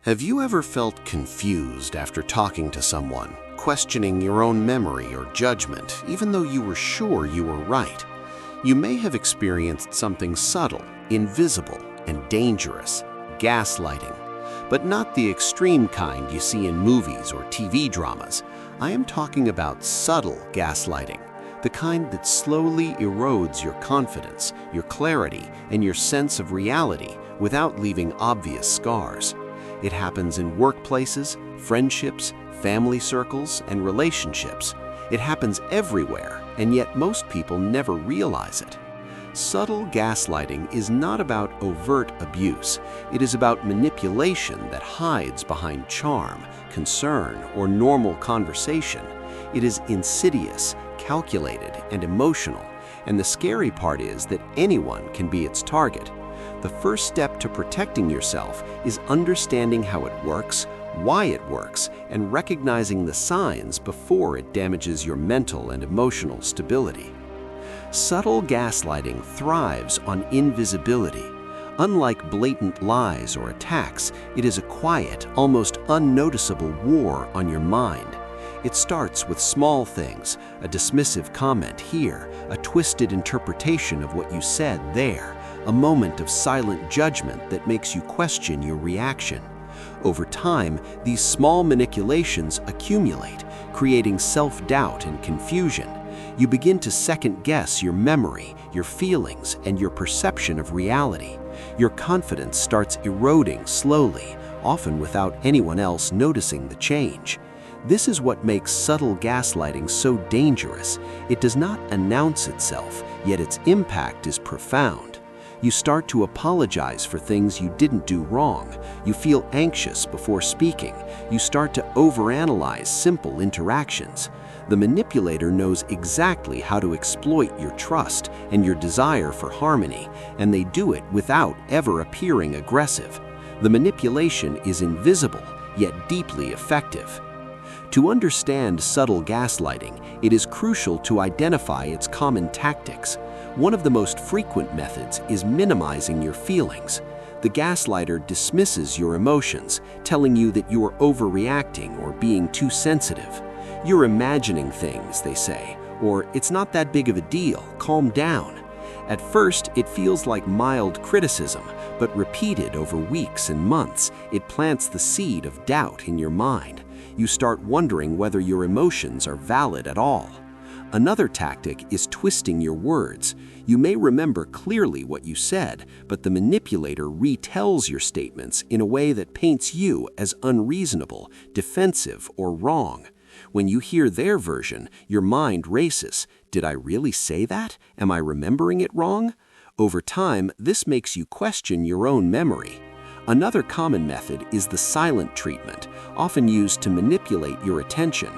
Have you ever felt confused after talking to someone, questioning your own memory or judgment, even though you were sure you were right? You may have experienced something subtle, invisible, and dangerous, gaslighting. But not the extreme kind you see in movies or TV dramas. I am talking about subtle gaslighting, the kind that slowly erodes your confidence, your clarity, and your sense of reality without leaving obvious scars. It happens in workplaces, friendships, family circles, and relationships. It happens everywhere, and yet most people never realize it. Subtle gaslighting is not about overt abuse. It is about manipulation that hides behind charm, concern, or normal conversation. It is insidious, calculated, and emotional, and the scary part is that anyone can be its target. The first step to protecting yourself is understanding how it works, why it works, and recognizing the signs before it damages your mental and emotional stability. Subtle gaslighting thrives on invisibility. Unlike blatant lies or attacks, it is a quiet, almost unnoticeable war on your mind. It starts with small things, a dismissive comment here, a twisted interpretation of what you said there, a moment of silent judgment that makes you question your reaction. Over time, these small manipulations accumulate, creating self-doubt and confusion. You begin to second-guess your memory, your feelings, and your perception of reality. Your confidence starts eroding slowly, often without anyone else noticing the change. This is what makes subtle gaslighting so dangerous. It does not announce itself, yet its impact is profound. You start to apologize for things you didn't do wrong. You feel anxious before speaking. You start to overanalyze simple interactions. The manipulator knows exactly how to exploit your trust and your desire for harmony, and they do it without ever appearing aggressive. The manipulation is invisible, yet deeply effective. To understand subtle gaslighting, it is crucial to identify its common tactics. One of the most frequent methods is minimizing your feelings. The gaslighter dismisses your emotions, telling you that you are overreacting or being too sensitive. You're imagining things, they say, or it's not that big of a deal, calm down. At first, it feels like mild criticism, but repeated over weeks and months, it plants the seed of doubt in your mind. You start wondering whether your emotions are valid at all. Another tactic is twisting your words. You may remember clearly what you said, but the manipulator retells your statements in a way that paints you as unreasonable, defensive, or wrong. When you hear their version, your mind races. Did I really say that? Am I remembering it wrong? Over time, this makes you question your own memory. Another common method is the silent treatment, often used to manipulate your attention.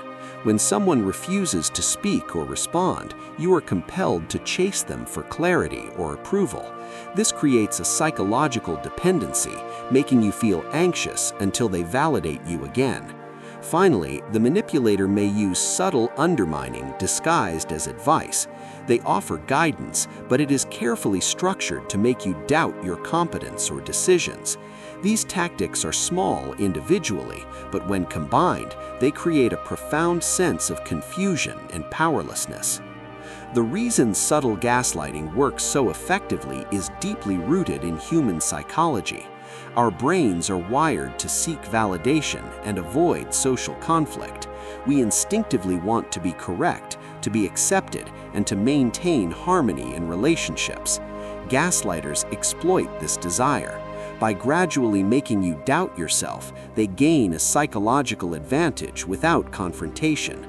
When someone refuses to speak or respond, you are compelled to chase them for clarity or approval. This creates a psychological dependency, making you feel anxious until they validate you again. Finally, the manipulator may use subtle undermining disguised as advice. They offer guidance, but it is carefully structured to make you doubt your competence or decisions. These tactics are small individually, but when combined, they create a profound sense of confusion and powerlessness. The reason subtle gaslighting works so effectively is deeply rooted in human psychology. Our brains are wired to seek validation and avoid social conflict. We instinctively want to be correct, to be accepted, and to maintain harmony in relationships. Gaslighters exploit this desire. By gradually making you doubt yourself, they gain a psychological advantage without confrontation.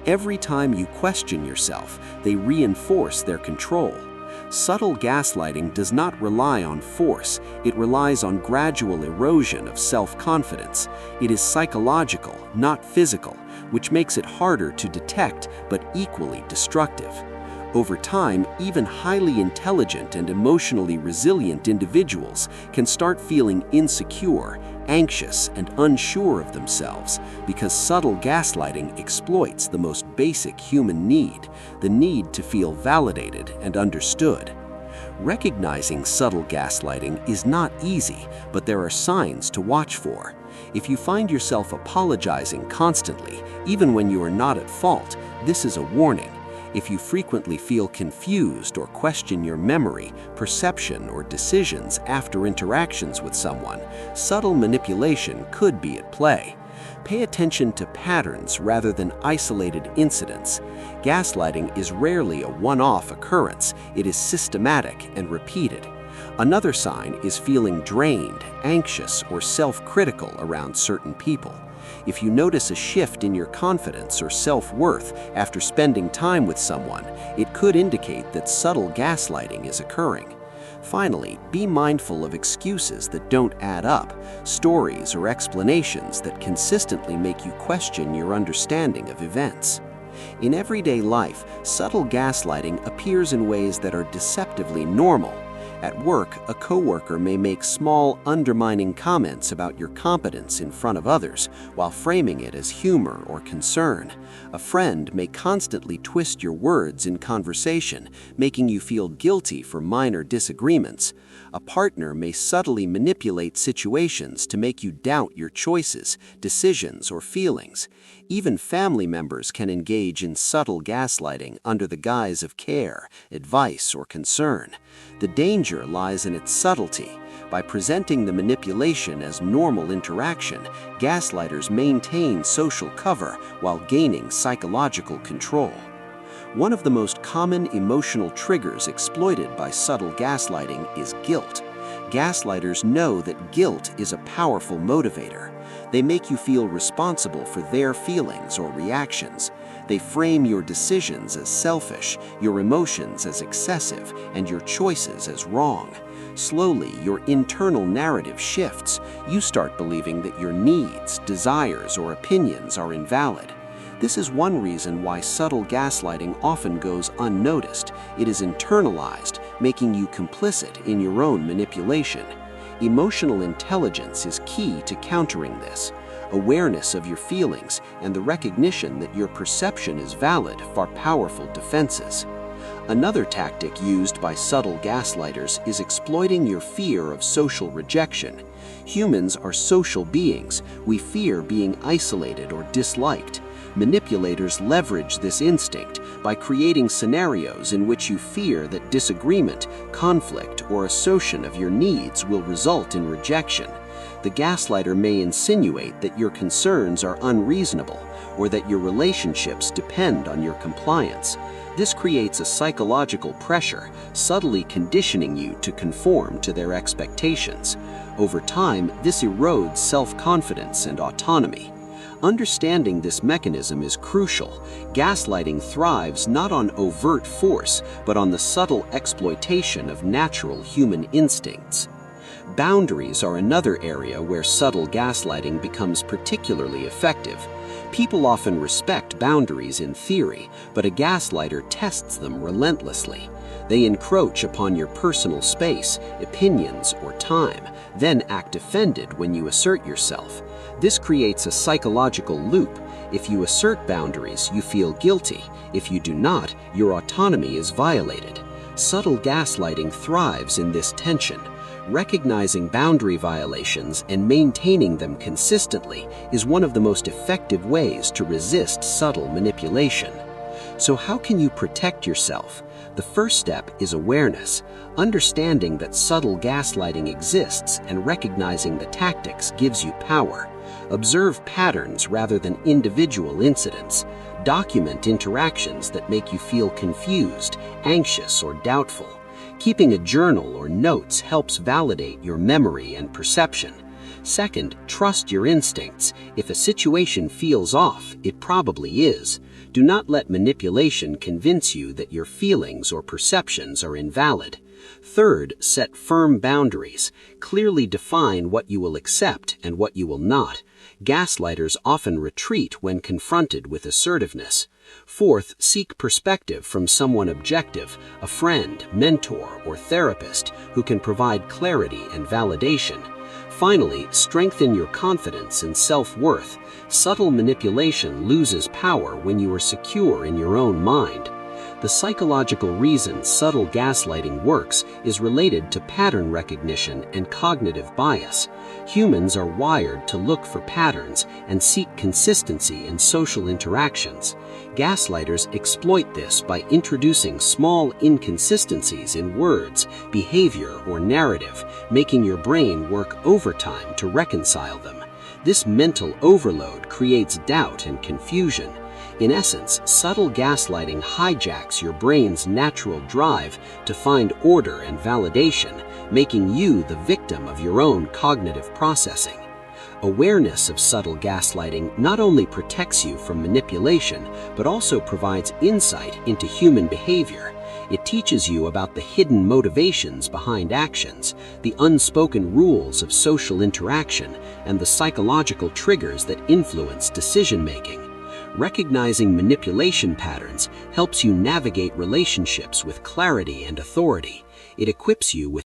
Every time you question yourself, they reinforce their control. Subtle gaslighting does not rely on force, it relies on gradual erosion of self-confidence. It is psychological, not physical, which makes it harder to detect but equally destructive. Over time, even highly intelligent and emotionally resilient individuals can start feeling insecure, anxious, and unsure of themselves because subtle gaslighting exploits the most basic human need, the need to feel validated and understood. Recognizing subtle gaslighting is not easy, but there are signs to watch for. If you find yourself apologizing constantly, even when you are not at fault, this is a warning. If you frequently feel confused or question your memory, perception, or decisions after interactions with someone, subtle manipulation could be at play. Pay attention to patterns rather than isolated incidents. Gaslighting is rarely a one-off occurrence. It is systematic and repeated. Another sign is feeling drained, anxious, or self-critical around certain people. If you notice a shift in your confidence or self-worth after spending time with someone, it could indicate that subtle gaslighting is occurring. Finally, be mindful of excuses that don't add up, stories or explanations that consistently make you question your understanding of events. In everyday life, subtle gaslighting appears in ways that are deceptively normal. At work, a coworker may make small, undermining comments about your competence in front of others, while framing it as humor or concern. A friend may constantly twist your words in conversation, making you feel guilty for minor disagreements. A partner may subtly manipulate situations to make you doubt your choices, decisions, or feelings. Even family members can engage in subtle gaslighting under the guise of care, advice, or concern. The danger lies in its subtlety. By presenting the manipulation as normal interaction, gaslighters maintain social cover while gaining psychological control. One of the most common emotional triggers exploited by subtle gaslighting is guilt. Gaslighters know that guilt is a powerful motivator. They make you feel responsible for their feelings or reactions. They frame your decisions as selfish, your emotions as excessive, and your choices as wrong. Slowly, your internal narrative shifts. You start believing that your needs, desires, or opinions are invalid. This is one reason why subtle gaslighting often goes unnoticed. It is internalized, making you complicit in your own manipulation. Emotional intelligence is key to countering this. Awareness of your feelings and the recognition that your perception is valid are powerful defenses. Another tactic used by subtle gaslighters is exploiting your fear of social rejection. Humans are social beings. We fear being isolated or disliked. Manipulators leverage this instinct by creating scenarios in which you fear that disagreement, conflict, or assertion of your needs will result in rejection. The gaslighter may insinuate that your concerns are unreasonable or that your relationships depend on your compliance. This creates a psychological pressure, subtly conditioning you to conform to their expectations. Over time, this erodes self-confidence and autonomy. Understanding this mechanism is crucial. Gaslighting thrives not on overt force, but on the subtle exploitation of natural human instincts. Boundaries are another area where subtle gaslighting becomes particularly effective. People often respect boundaries in theory, but a gaslighter tests them relentlessly. They encroach upon your personal space, opinions, or time, then act offended when you assert yourself. This creates a psychological loop. If you assert boundaries, you feel guilty. If you do not, your autonomy is violated. Subtle gaslighting thrives in this tension. Recognizing boundary violations and maintaining them consistently is one of the most effective ways to resist subtle manipulation. So how can you protect yourself? The first step is awareness. Understanding that subtle gaslighting exists and recognizing the tactics gives you power. Observe patterns rather than individual incidents. Document interactions that make you feel confused, anxious, or doubtful. Keeping a journal or notes helps validate your memory and perception. Second, trust your instincts. If a situation feels off, it probably is. Do not let manipulation convince you that your feelings or perceptions are invalid. Third, set firm boundaries. Clearly define what you will accept and what you will not. Gaslighters often retreat when confronted with assertiveness. Fourth, seek perspective from someone objective, a friend, mentor, or therapist who can provide clarity and validation. Finally, strengthen your confidence and self-worth. Subtle manipulation loses power when you are secure in your own mind. The psychological reason subtle gaslighting works is related to pattern recognition and cognitive bias. Humans are wired to look for patterns and seek consistency in social interactions. Gaslighters exploit this by introducing small inconsistencies in words, behavior, or narrative, making your brain work overtime to reconcile them. This mental overload creates doubt and confusion. In essence, subtle gaslighting hijacks your brain's natural drive to find order and validation, making you the victim of your own cognitive processing. Awareness of subtle gaslighting not only protects you from manipulation, but also provides insight into human behavior. It teaches you about the hidden motivations behind actions, the unspoken rules of social interaction, and the psychological triggers that influence decision-making. Recognizing manipulation patterns helps you navigate relationships with clarity and authority. It equips you with